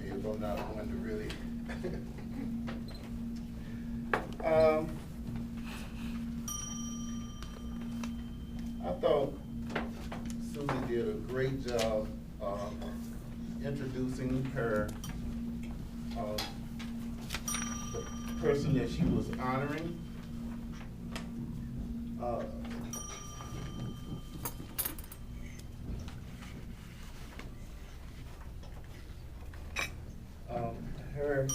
if I'm not one to really. I thought Susie did a great job introducing her, the person that she was honoring. Her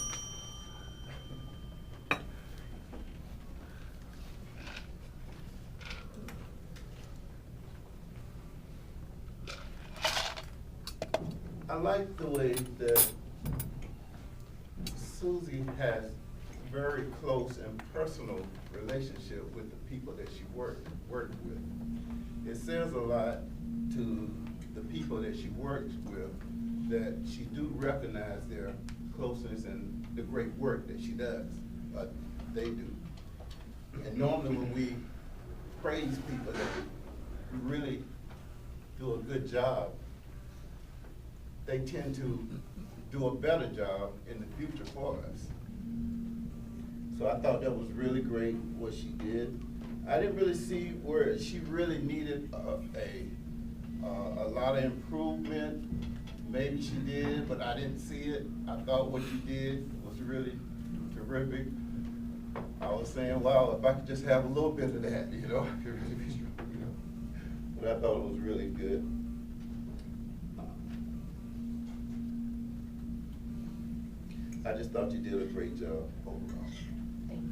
I like the way that Susie has very close and personal relationship with the people that she worked with. It says a lot to the people that she works with that she do recognize their closeness and the great work that she does, they do. And normally when we praise people that really do a good job, they tend to do a better job in the future for us. So I thought that was really great what she did. I didn't really see where she really needed a lot of improvement. Maybe she did, but I didn't see it. I thought what she did was really terrific. I was saying, wow, if I could just have a little bit of that, you know, I could really be, you know. But I thought it was really good. I just thought you did a great job overall. Thank you.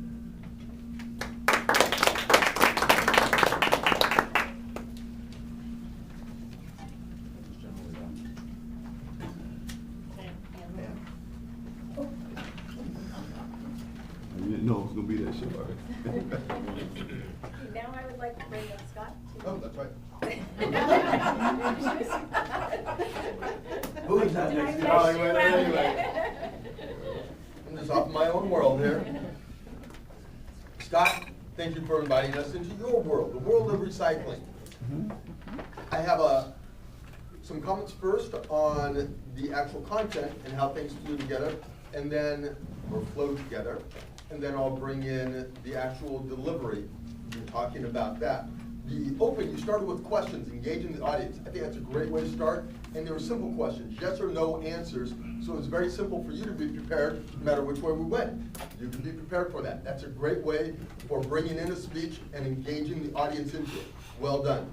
You didn't know it was gonna be that short. Now I would like to bring up Scott. Oh, that's right. Who's that Did I next? mess Oh, you anyway. I'm just off in my own world here. Scott, thank you for inviting us into your world, the world of recycling. I have some comments first on the actual content and how things flew together, and then, or flow together, and then I'll bring in the actual delivery. You're talking about that. The open, you started with questions, engaging the audience. I think that's a great way to start. And they were simple questions, yes or no answers. So it's very simple for you to be prepared no matter which way we went. You can be prepared for that. That's a great way for bringing in a speech and engaging the audience into it. Well done.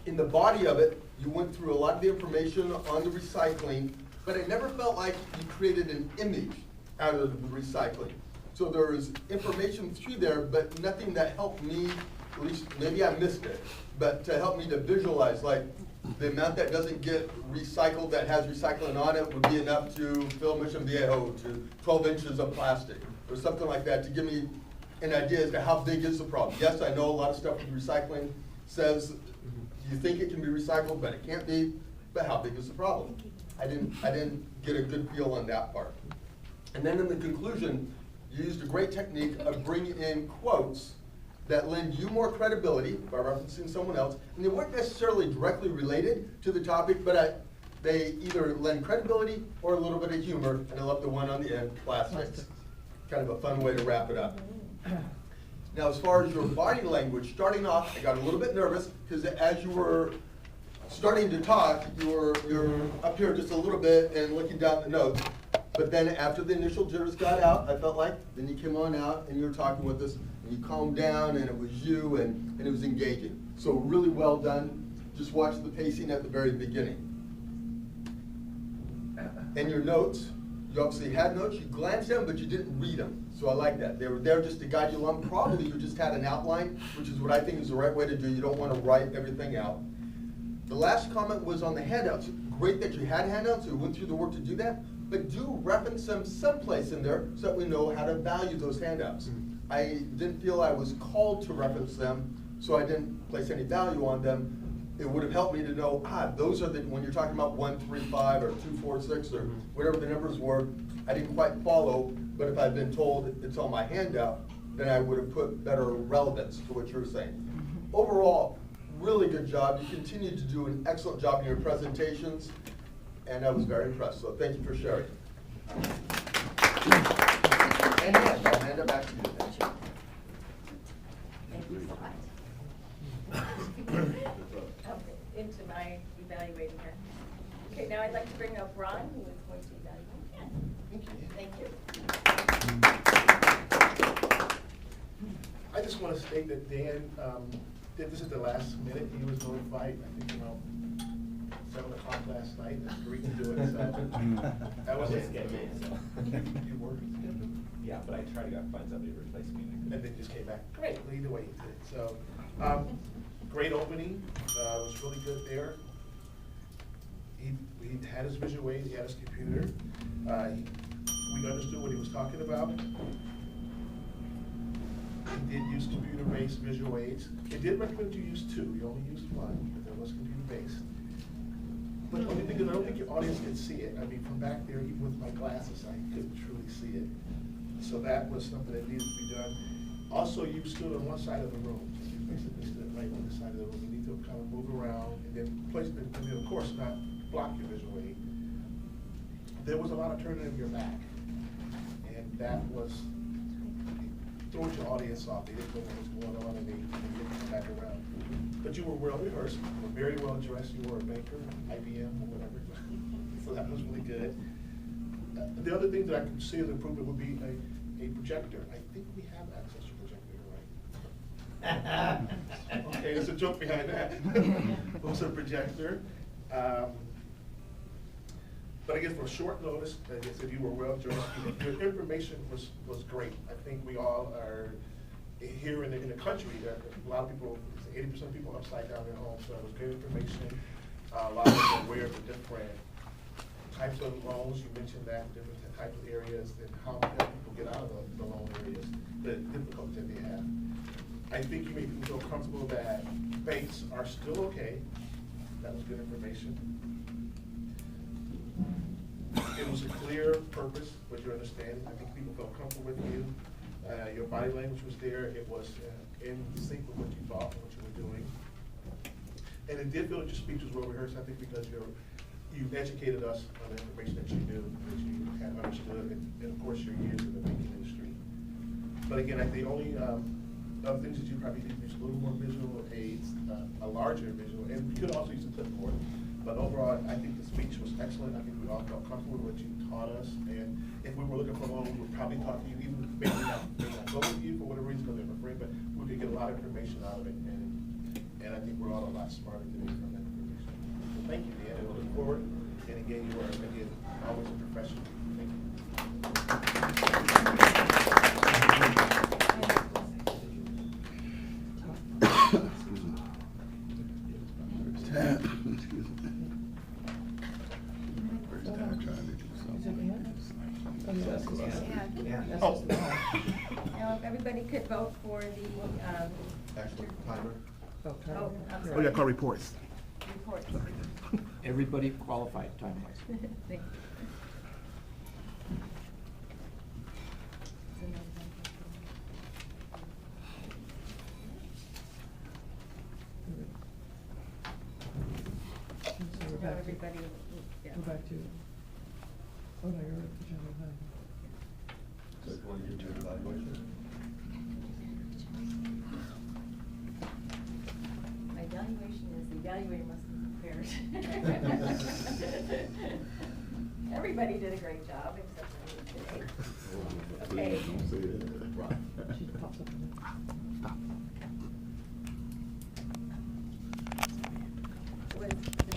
In the body of it, you went through a lot of the information on the recycling, but I never felt like you created an image out of the recycling. So there was information through there, but nothing that helped me, at least maybe I missed it, but to help me to visualize, like the amount that doesn't get recycled that has recycling on it would be enough to fill Mission Viejo to 12 inches of plastic or something like that to give me an idea as to how big is the problem. Yes, I know a lot of stuff with recycling says you think it can be recycled, but it can't be, but how big is the problem? I didn't get a good feel on that part. And then in the conclusion, you used a great technique of bringing in quotes that lend you more credibility by referencing someone else, and they weren't necessarily directly related to the topic, but they either lend credibility or a little bit of humor, and I love the one on the end, plastics. Kind of a fun way to wrap it up. Now, as far as your body language, starting off, I got a little bit nervous, because as you were starting to talk, you're up here just a little bit and looking down the notes. But then after the initial jitters got out, I felt like, then you came on out and you were talking with us, and you calmed down, and it was you, and it was engaging. So really well done. Just watch the pacing at the very beginning. And your notes, you obviously had notes, you glanced at them, but you didn't read them. So I like that. They were there just to guide you along. Probably you just had an outline, which is what I think is the right way to do. You don't want to write everything out. The last comment was on the handouts. Great that you had handouts, so you went through the work to do that. But do reference them someplace in there so that we know how to value those handouts. I didn't feel I was called to reference them, so I didn't place any value on them. It would have helped me to know, those are the, when you're talking about 1, 3, 5, or 2, 4, 6, or whatever the numbers were, I didn't quite follow, but if I'd been told it's on my handout, then I would have put better relevance to what you're saying. Overall, really good job. You continue to do an excellent job in your presentations. and I was very impressed, so thank you for sharing. And yes, I'll hand it back to you. Thank you so much. Into my evaluating here. Okay, now I'd like to bring up Ron, who is going to evaluate. Thank you. I just want to state that Dan did this at the last minute. He was notified, I think, around 7 o'clock last night, and agreed to do it, so. That was it. You were? Yeah, but I tried to find somebody to replace me. And then just came back. Great, well, either way, he did. So, great opening, was really good there. He had his visual aids, he had his computer. We understood what he was talking about. He did use computer-based visual aids. It did recommend you use 2, you only used 1, but there was computer-based. But the only thing is, I don't think your audience could see it. I mean, from back there, even with my glasses, I couldn't truly see it. So that was something that needed to be done. Also, you stood on one side of the room. You basically stood right on the side of the room. You need to kind of move around and then place it, and then of course not block your visual aid. There was a lot of turning of your back. And that was, throwing your audience off. They didn't know what was going on and they didn't come back around. But you were well rehearsed, you were very well dressed. You were a banker, IBM or whatever. So that was really good. The other thing that I could see as improvement would be a projector. I think we have access to projector, right? Okay, there's a joke behind that. It was a projector. But again, for short notice, like I said, you were well dressed. Your information was great. I think we all are here in the country. A lot of people, 80% of people upside down at home, so it was good information. A lot of people are aware of the different types of loans. You mentioned that, different types of areas, and how people get out of the loan areas, the difficulties that they have. I think you made people feel comfortable that banks are still okay. That was good information. It was a clear purpose, with your understanding. I think people felt comfortable with you. Your body language was there. It was in sync with what you thought and what you were doing. And it did feel that your speech was well rehearsed, I think, because you educated us on the information that you knew, that you had understood, and of course your years in the banking industry. But again, the only other things that you probably need to use a little more visual aids, a larger visual, and you could also use a clipboard. But overall, I think the speech was excellent. I think we all felt comfortable with what you taught us. And if we were looking for a loan, we would probably talk to you, even maybe not go with you for whatever reason because they're afraid, but we could get a lot of information out of it. And I think we're all a lot smarter today from that information. So thank you, Dan, and we look forward. And again, you are, again, always a professional. Thank you. Oh. Now, if everybody could vote for the, Actually, timer. I'm Oh, sorry. yeah, call reports. Reports. Everybody qualified time-wise. Thank you. So Now, everybody, yeah. Go back to, oh no, you're at the general plan. So you want to do your evaluation? My evaluation is the evaluator must be prepared. Everybody did a great job except for me today. Okay. She pops up in there.